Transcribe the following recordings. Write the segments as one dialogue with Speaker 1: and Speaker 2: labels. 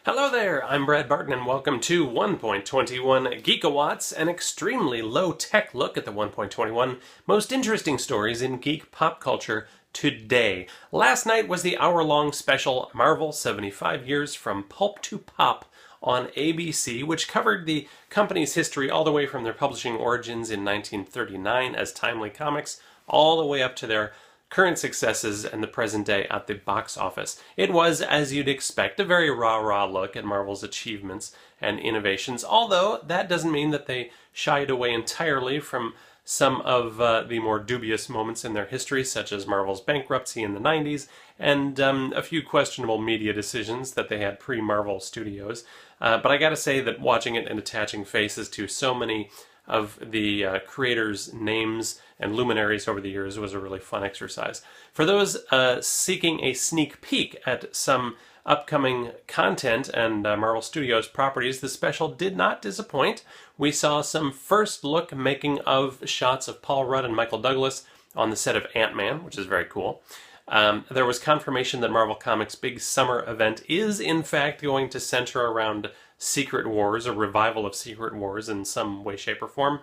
Speaker 1: Hello there, I'm Brad Barton and welcome to 1.21 Geekawatts, an extremely low-tech look at the 1.21 most interesting stories in geek pop culture today. Last night was the hour-long special Marvel 75 Years from Pulp to Pop on ABC, which covered the company's history all the way from their publishing origins in 1939 as Timely Comics, all the way up to their current successes and the present day at the box office. It was, as you'd expect, a very rah-rah look at Marvel's achievements and innovations, although that doesn't mean that they shied away entirely from some of the more dubious moments in their history, such as Marvel's bankruptcy in the 90s, and a few questionable media decisions that they had pre-Marvel Studios. But I gotta say that watching it and attaching faces to so many of the creators' names and luminaries over the years was a really fun exercise. For those seeking a sneak peek at some upcoming content and Marvel Studios properties, the special did not disappoint. We saw some first look making of shots of Paul Rudd and Michael Douglas on the set of Ant-Man, which is very cool. There was confirmation that Marvel Comics' big summer event is in fact going to center around Secret Wars, a revival of Secret Wars in some way, shape, or form.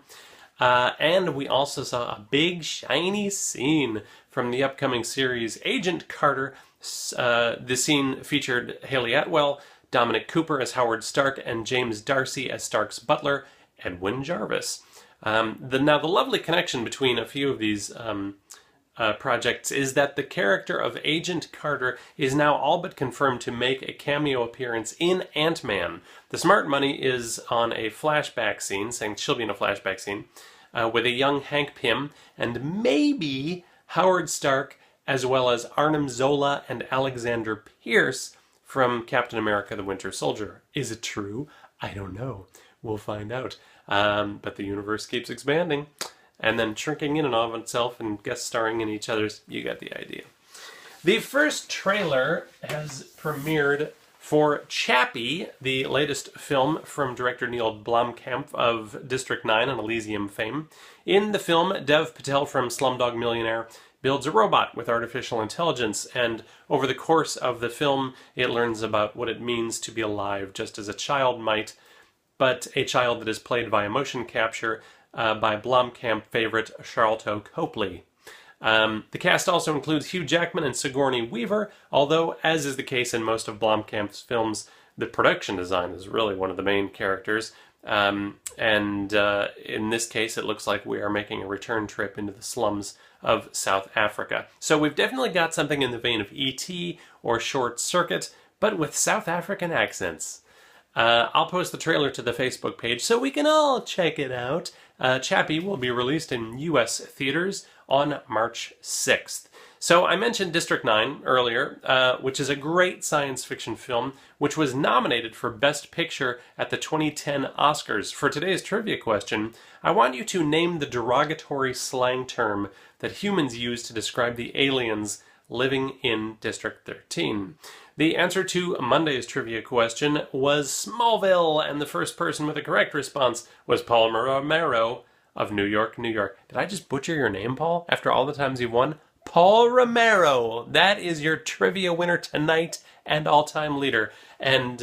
Speaker 1: And we also saw a big shiny scene from the upcoming series Agent Carter. The scene featured Haley Atwell, Dominic Cooper as Howard Stark, and James Darcy as Stark's butler, Edwin Jarvis. Now the lovely connection between a few of these projects is that the character of Agent Carter is now all but confirmed to make a cameo appearance in Ant-Man. The smart money is on a flashback scene, saying she'll be in a flashback scene, with a young Hank Pym, and maybe Howard Stark, as well as Arnim Zola and Alexander Pierce from Captain America the Winter Soldier. Is it true? I don't know. We'll find out. But the universe keeps expanding and then shrinking in and of itself and guest starring in each other's. You got the idea. The first trailer has premiered for Chappie, the latest film from director Neil Blomkamp of District 9 and Elysium fame. In the film, Dev Patel from Slumdog Millionaire builds a robot with artificial intelligence, and over the course of the film, it learns about what it means to be alive, just as a child might, but a child that is played via motion capture by Blomkamp favorite Charlton Copley. The cast also includes Hugh Jackman and Sigourney Weaver, although, as is the case in most of Blomkamp's films, the production design is really one of the main characters. In this case, it looks like we are making a return trip into the slums of South Africa. So we've definitely got something in the vein of E.T. or Short Circuit, but with South African accents. I'll post the trailer to the Facebook page so we can all check it out. Chappie will be released in U.S. theaters on March 6th. So I mentioned District 9 earlier, which is a great science fiction film, which was nominated for Best Picture at the 2010 Oscars. For today's trivia question, I want you to name the derogatory slang term that humans use to describe the aliens living in District 13. The answer to Monday's trivia question was Smallville, and the first person with a correct response was Paul Romero of New York, New York. Did I just butcher your name, Paul, after all the times you've won? Paul Romero! That is your trivia winner tonight and all-time leader. And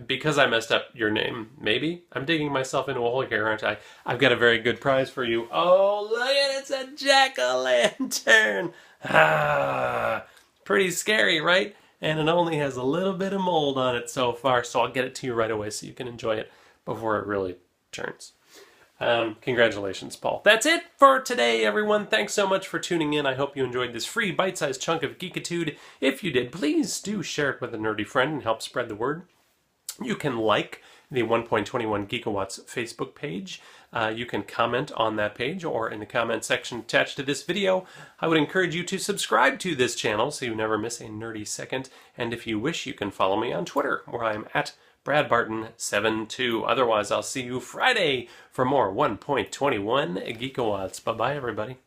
Speaker 1: because I messed up your name, maybe? I'm digging myself into a hole here, aren't I? I've got a very good prize for you. Oh, look at it! It's a jack-o'-lantern! Ah, pretty scary, right? And it only has a little bit of mold on it so far, so I'll get it to you right away so you can enjoy it before it really turns. Congratulations, Paul. That's it for today, everyone. Thanks so much for tuning in. I hope you enjoyed this free bite-sized chunk of Geekitude. If you did, please do share it with a nerdy friend and help spread the word. You can like the 1.21 Geekawatts Facebook page. You can comment on that page or in the comment section attached to this video. I would encourage you to subscribe to this channel so you never miss a nerdy second. And if you wish, you can follow me on Twitter, where I'm at BradBarton72. Otherwise, I'll see you Friday for more 1.21 Geekawatts. Bye-bye, everybody.